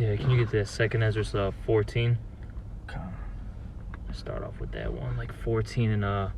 Yeah, can you get that second Ezra 14? Okay. Start off with that one, like 14 and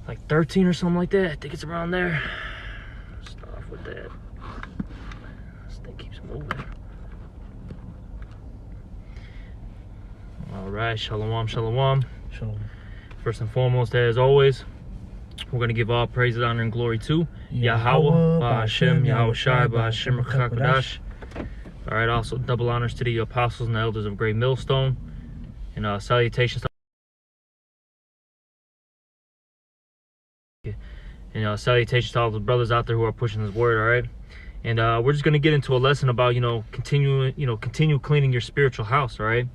like 13 or something like that. I think it's around there. Start off with that. This thing keeps moving. All right, shalom, shalom. Shalom. First and foremost, as always, we're going to give all praise, honor, and glory to Yahweh, Ba'Hashem, Yahweh Shai, Ba'Hashem, Rechak. All right, also double honors to the apostles and the elders of Great Millstone. And salutations to all the brothers out there who are pushing this word, all right? And we're just going to get into a lesson about, continue cleaning your spiritual house, all right?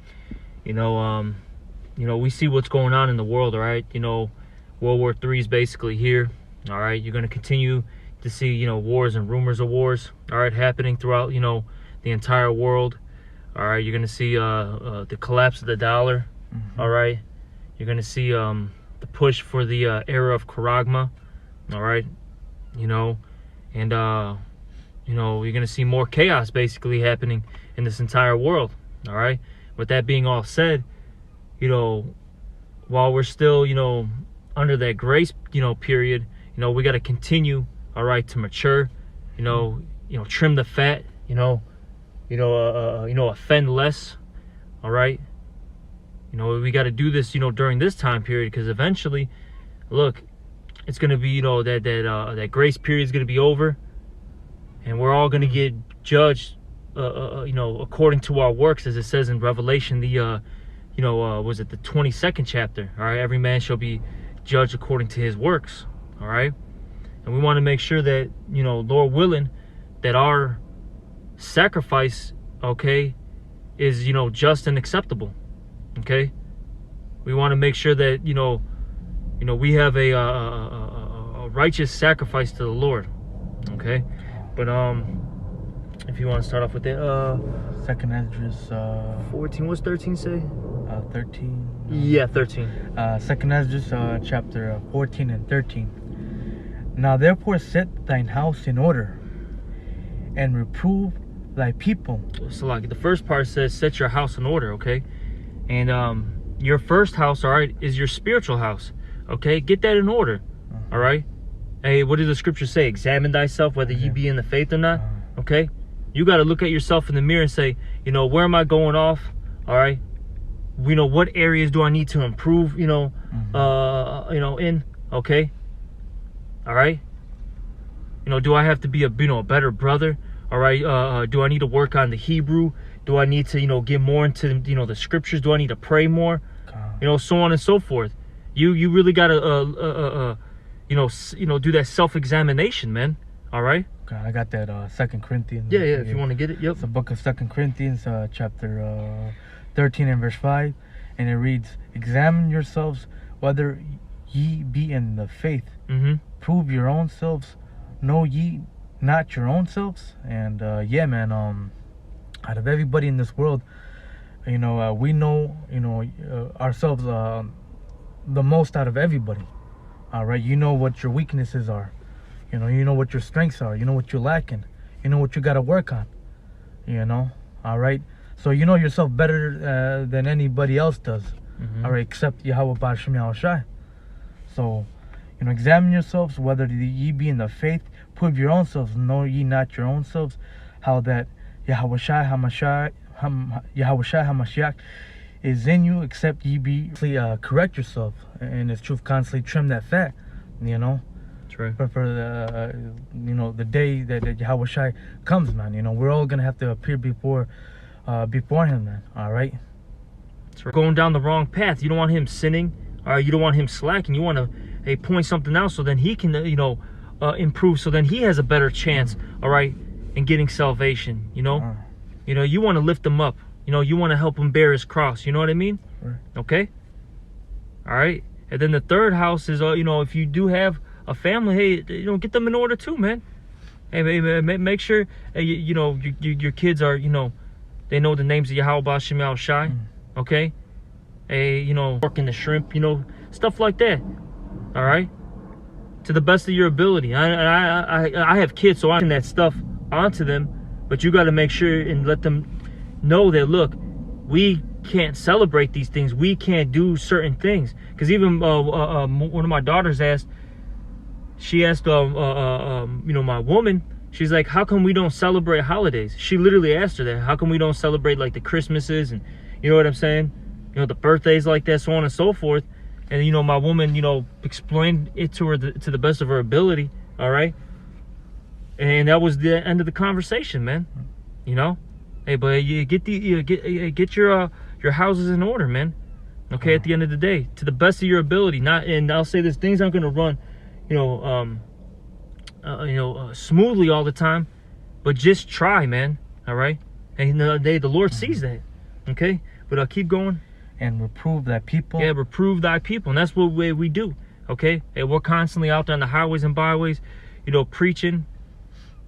We see what's going on in the world, all right? World War III is basically here, all right? You're going to continue to see, wars and rumors of wars, all right, happening throughout, the entire world, all right? You're going to see the collapse of the dollar, all right? You're going to see the push for the era of Charagma, all right? You're going to see more chaos basically happening in this entire world, all right? With that being all said, while we're still, under that grace, period, we got to continue, all right, to mature, trim the fat, offend less, all right? We got to do this, during this time period, because eventually, look, it's going to be, that grace period is going to be over, and we're all going to get judged, according to our works, as it says in Revelation, was it the 22nd chapter? All right, every man shall be judged according to his works. All right, and we want to make sure that, Lord willing, that our sacrifice, okay, is, just and acceptable. Okay, we want to make sure that, we have a righteous sacrifice to the Lord. Okay, but if you want to start off with that, Second Ezra 14. What's 13 say? 13. Yeah, 13. Second Ezra chapter 14 and 13. Now therefore set thine house in order, and reprove thy people. So like the first part says, set your house in order, okay? And your first house, all right, is your spiritual house, okay? Get that in order, all right? Hey, what does the scripture say? Examine thyself whether ye be in the faith or not, okay? You got to look at yourself in the mirror and say, where am I going off, all right? What areas do I need to improve, in, okay? All right? Do I have to be a better brother? All right? Do I need to work on the Hebrew? Do I need to, get more into, the scriptures? Do I need to pray more? So on and so forth. You really got to, do that self-examination, man. All right? I got that 2 Corinthians. Yeah, if you want to get it, yep. It's the book of 2 Corinthians, chapter 13 and verse 5. And it reads, examine yourselves whether ye be in the faith. Prove your own selves. Know ye not your own selves? And yeah, man, out of everybody in this world, we know, ourselves the most out of everybody. All right, you know what your weaknesses are. You know what your strengths are. You know what you're lacking. You know what you got to work on. All right. So you know yourself better than anybody else does. All right, except Yahweh Ba'Hashem Yahweh Shai. So, examine yourselves whether ye be in the faith. Prove your own selves. Know ye not your own selves, how that Yahweh Shai HaMashiach is in you, except ye be correct yourself, and it's truth constantly trim that fat. Right. For the day that Yahweh Shai comes, man. We're all gonna have to appear before him, man. All right. So we're going down the wrong path. You don't want him sinning. You don't want him slacking. You want to point something out so then he can improve. So then he has a better chance. All right, in getting salvation. You want to lift him up. You want to help him bear his cross. You know what I mean? Right. Okay. All right. And then the third house is if you do have a family, hey, get them in order too, man. Hey, make sure your kids are, they know the names of Yahweh Ba'Hashem Yahweh Shai, okay? Hey, working the shrimp, stuff like that. All right, to the best of your ability. I have kids, so I can that stuff onto them, but you got to make sure and let them, know that, look, we can't celebrate these things. We can't do certain things. Because even one of my daughters asked, she asked, my woman, she's like, how come we don't celebrate holidays? She literally asked her that. How come we don't celebrate like the Christmases and, you know what I'm saying? The birthdays like that, so on and so forth. And, my woman, explained it to her to the best of her ability. All right. And that was the end of the conversation, man. Hey, but you get your houses in order, man. Okay, at the end of the day, to the best of your ability. And I'll say this: things aren't gonna run, smoothly all the time, but just try, man. All right. And the Lord sees that. Okay, but I'll keep going. And reprove thy people. Yeah, reprove thy people, and that's what we do. Okay, and we're constantly out there on the highways and byways, preaching.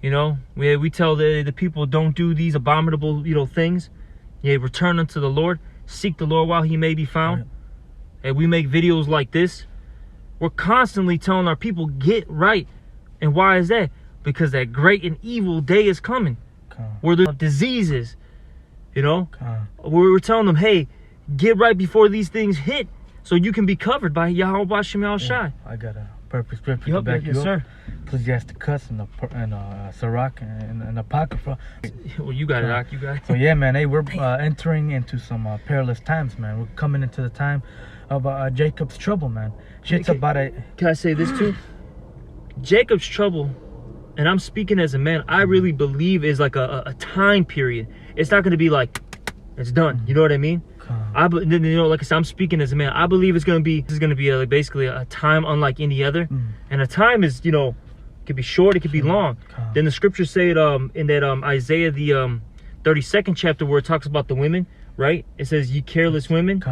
We tell the people, don't do these abominable, things. Yeah, return unto the Lord. Seek the Lord while he may be found. Right. And we make videos like this. We're constantly telling our people, get right. And why is that? Because that great and evil day is coming. Where there's diseases, we're telling them, hey, get right before these things hit, so you can be covered by Yahweh Bashem Yahushai. I got a perfect scripture to back you up. Sir. Ecclesiasticus and Sirach and Apocrypha. Well, you got it, Doc. You got it. So yeah, man. Hey, we're entering into some perilous times, man. We're coming into the time of Jacob's trouble, man. Shit's about it. Can I say this too? Jacob's trouble, and I'm speaking as a man, I really believe is like a time period. It's not going to be like it's done. You know what I mean? Like I said, I'm speaking as a man. I believe this is going to be like basically a time unlike any other. And a time is, it could be short, it could be long. Then the scriptures say it in that Isaiah the 32nd chapter, where it talks about the women, right? It says, ye careless women,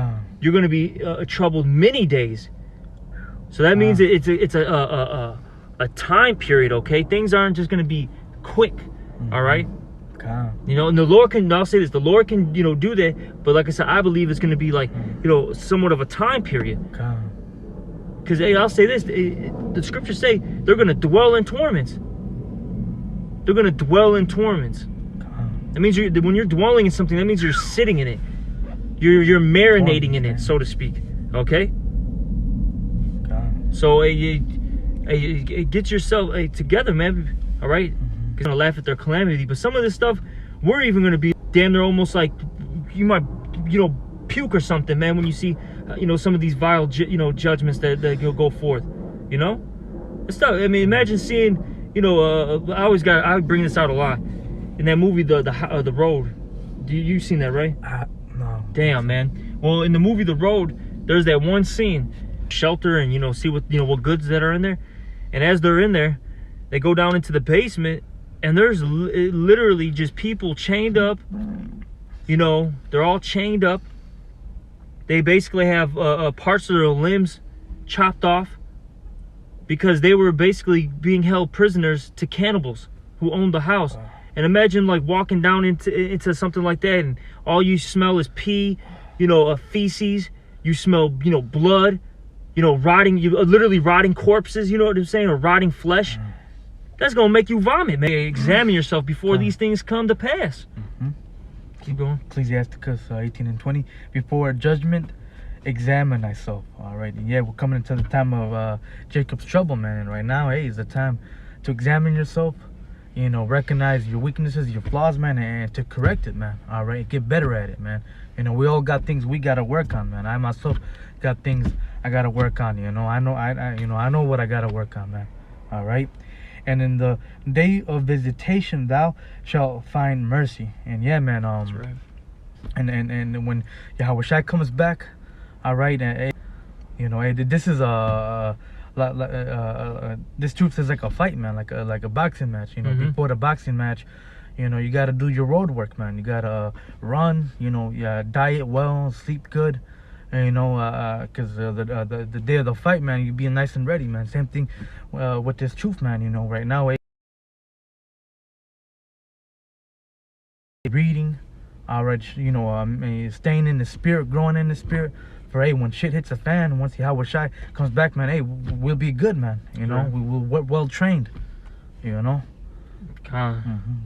you're going to be troubled many days. So that means it's a time period, okay? Things aren't just going to be quick, all right? And the Lord can, I'll say this, the Lord can, do that. But like I said, I believe it's going to be like, somewhat of a time period. Because, hey, I'll say this, the scriptures say they're going to dwell in torments. They're going to dwell in torments. That means when you're dwelling in something, that means you're sitting in it. You're marinating in it, so to speak. Okay? So, get yourself together, man. All right? Gonna laugh at their calamity, but some of this stuff we're even gonna be damn near almost like you might puke or something, man, when you see some of these vile judgments that go forth. It's tough. I mean, imagine seeing I bring this out a lot in that movie, the Road. You seen that, right? No. Damn, man. Well, in the movie The Road, there's that one scene, shelter, and see what goods that are in there, and as they're in there, they go down into the basement. And there's literally just people chained up. They're all chained up. They basically have parts of their limbs chopped off because they were basically being held prisoners to cannibals who owned the house. And imagine like walking down into something like that, and all you smell is pee, feces. You smell, blood, rotting, literally rotting corpses. You know what I'm saying? Or rotting flesh. That's going to make you vomit, man. Examine yourself before these things come to pass. Keep going. Ecclesiasticus 18 and 20. Before judgment, examine thyself. All right. And yeah, we're coming into the time of Jacob's trouble, man. And right now, hey, is the time to examine yourself. Recognize your weaknesses, your flaws, man, and to correct it, man. All right. Get better at it, man. We all got things we got to work on, man. I myself got things I got to work on. I know what I got to work on, man. All right. And in the day of visitation thou shalt find mercy. And yeah, man, that's right. And when Yahweh Shai comes back, all right, and this is this truth is like a fight, man, like a boxing match. Before the boxing match, you got to do your road work, man. You got to run, diet well, sleep good. Because the day of the fight, man, you be nice and ready, man. Same thing with this truth, man. Right now, reading, alright, staying in the spirit, growing in the spirit. For hey, when shit hits the fan, once Yahweh Shai comes back, man, hey, we'll be good, man. We will well trained,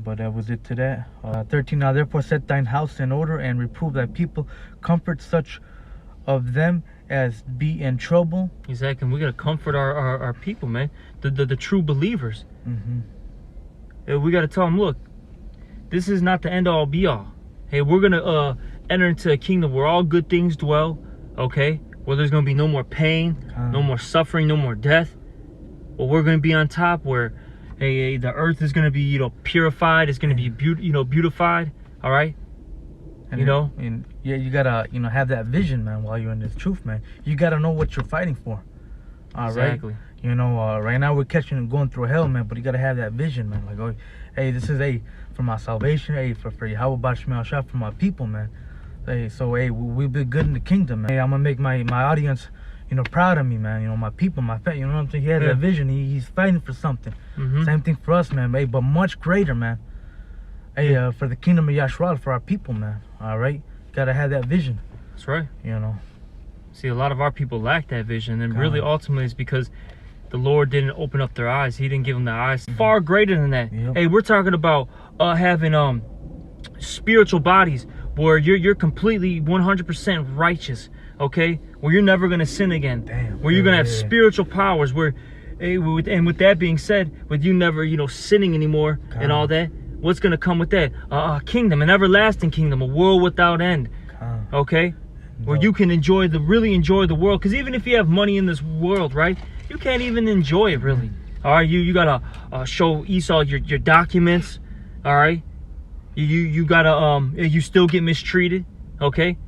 But that was it to that. 13. Now therefore set thine house in order, and reprove thy people. Comfort such of them as be in trouble. Exactly. And we gotta comfort our people, man. The true believers. And we gotta tell them, look, this is not the end all be all. Hey, we're gonna enter into a kingdom where all good things dwell. Okay, where there's gonna be no more pain, no more suffering, no more death. Well, we're gonna be on top, where hey, the earth is gonna be purified. It's gonna be beautified. All right. And and yeah, you gotta have that vision, man. While you're in this truth, man, you gotta know what you're fighting for. All exactly. Right. Right now we're catching and going through hell, man. But you gotta have that vision, man. Like, oh, hey, this is for my salvation. Hey, for Yahweh Bashmel Shah, for my people, man. Hey, so hey, we'll be good in the kingdom, man. Hey, I'm gonna make my audience, proud of me, man. My people, my family. You know what I'm saying? He has that vision. He's fighting for something. Same thing for us, man. Hey, but much greater, man. Hey, for the kingdom of Yahshua, for our people, man. All right, gotta have that vision. That's right. See, a lot of our people lack that vision, and really, ultimately, it's because the Lord didn't open up their eyes. He didn't give them the eyes. Far greater than that. Yep. Hey, we're talking about having spiritual bodies where you're completely 100% righteous. Okay, where you're never gonna sin again. Damn, where you're gonna have spiritual powers. Where, and with that being said, with you never sinning anymore and all that. What's gonna come with that? A kingdom, an everlasting kingdom, a world without end. Okay, where you can really enjoy the world. Because even if you have money in this world, right, you can't even enjoy it really. All right, you gotta show Esau your documents. All right, you gotta you still get mistreated. Okay,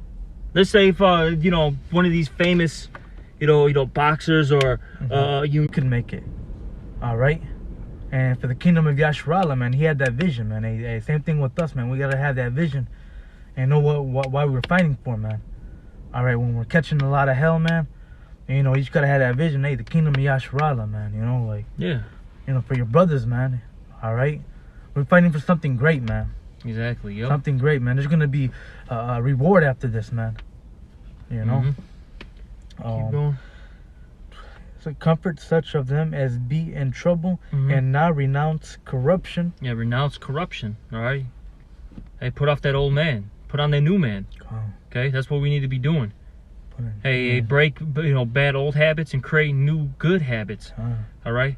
let's say if one of these famous boxers or you can make it. All right. And for the kingdom of Yahshua, man, he had that vision, man. Hey, same thing with us, man. We gotta have that vision and know why we're fighting for, man. All right, when we're catching a lot of hell, man, you just gotta have that vision. Hey, the kingdom of Yahshua, man. For your brothers, man. All right, we're fighting for something great, man. Exactly. Yep. Something great, man. There's gonna be a reward after this, man. Keep going. So comfort such of them as be in trouble, and now renounce corruption. Yeah, renounce corruption. All right. Hey, put off that old man. Put on that new man. Okay, that's what we need to be doing. Hey, break bad old habits and create new good habits. All right.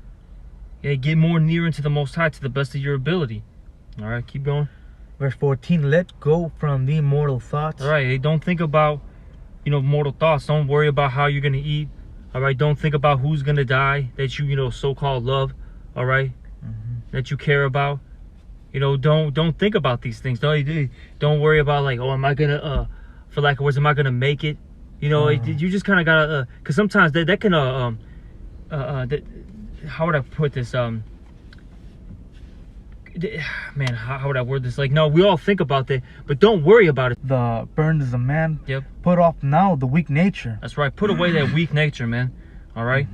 Yeah, get more near into the Most High to the best of your ability. All right, keep going. Verse 14. Let go from the mortal thoughts. All right. Hey, don't think about mortal thoughts. Don't worry about how you're gonna eat. All right, don't think about who's gonna die that you so-called love. All right, that you care about. Don't think about these things. Don't worry about like, oh, am I gonna for lack of words, am I gonna make it? You just kind of gotta because sometimes that can how would I put this man, how would I word this? Like, no, we all think about that, but don't worry about it. The burned is a man. Yep. Put off now the weak nature. That's right. Put away that weak nature, man. All right.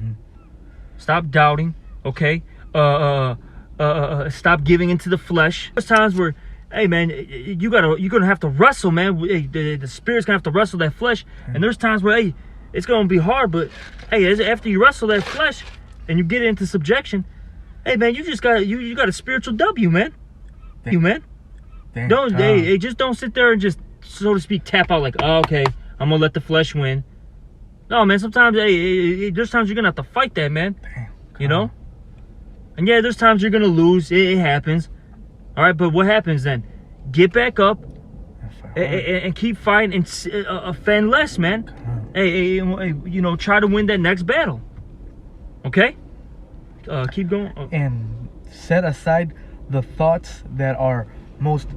Stop doubting. Okay. Stop giving into the flesh. There's times where, hey, man, you're gonna have to wrestle, man. The spirit's gonna have to wrestle that flesh, and there's times where, hey, it's gonna be hard, but hey, after you wrestle that flesh and you get it into subjection. Hey man, you just got a spiritual W, man. Just don't sit there and just, so to speak, tap out like, oh, okay, I'm gonna let the flesh win. No, man. Sometimes, there's times you're gonna have to fight that, man. And yeah, there's times you're gonna lose. It happens. All right, but what happens then? Get back up and keep fighting and offend less, man. Hey, try to win that next battle. Okay. Keep going. And set aside the thoughts that are most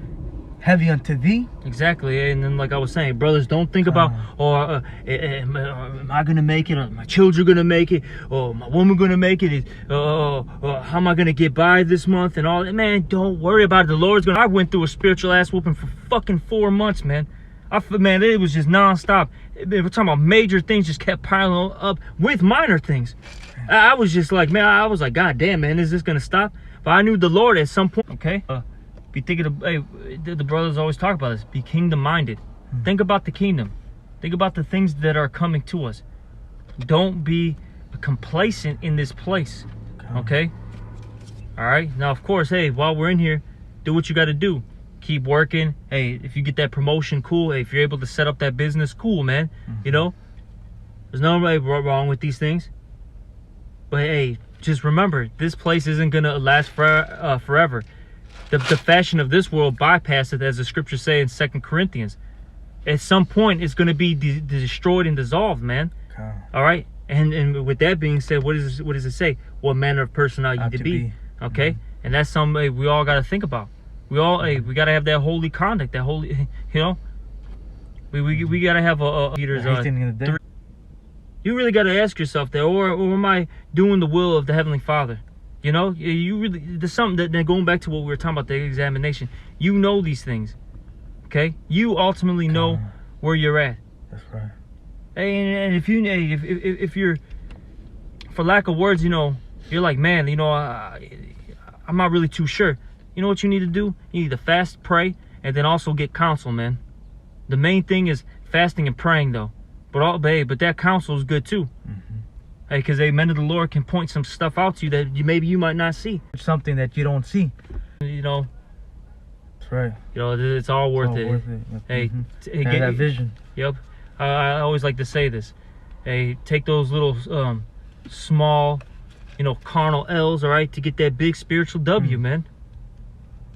heavy unto thee. Exactly. And then, like I was saying, brothers, don't think about, am I gonna make it, or my children gonna make it, or my woman gonna make it, how am I gonna get by this month and all that. Man, don't worry about it. The Lord's gonna. I went through a spiritual ass whooping for fucking 4 months, man. Man, it was just nonstop. We're talking about major things just kept piling up with minor things. I was just like, man, I was like, God damn, man, is this gonna stop? But I knew the Lord at some point. Okay, be thinking of, hey, the brothers always talk about this. Be kingdom minded. Think about the kingdom. Think about the things that are coming to us. Don't be complacent in this place. Okay. All right. Now, of course, hey, while we're in here, do what you got to do. Keep working. Hey, if you get that promotion, cool. Hey, if you're able to set up that business, cool, man. You know, there's no wrong with these things. But hey, just remember, this place isn't gonna last forever. The fashion of this world bypasseth, as the scriptures say in 2 Corinthians. At some point, it's gonna be destroyed and dissolved, man. Okay. All right. And with that being said, what does it say? What manner of person are you to be? Okay. And that's something we all gotta think about. We gotta have that holy conduct, that holy, you know. We gotta have a Peter's. You really got to ask yourself that, or am I doing the will of the Heavenly Father? You know, you really, there's something that going back to what we were talking about, the examination. You know these things, okay? You ultimately know where you're at. That's right. And if you're, for lack of words, you know, you're like, man, you know, I'm not really too sure. You know what you need to do? You need to fast, pray, and then also get counsel, man. The main thing is fasting and praying, though. But that counsel is good too. Hey, because men of the Lord can point some stuff out to you that maybe you might not see. Something that you don't see. You know. That's right. You know, it's all worth it. Hey, get that vision. Yep. I always like to say this. Hey, take those little small, you know, carnal L's, all right, to get that big spiritual W, man.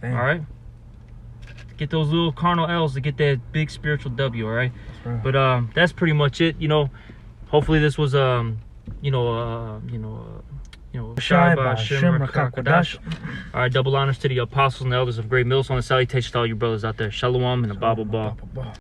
Damn. All right. Get those little carnal L's to get that big spiritual W, all right? Right. But that's pretty much it. You know, hopefully this was Shimmer Kakwadash. All right, double honors to the apostles and elders of Great Millstone, and salutations to all you brothers out there. Shalom and a Bible ball.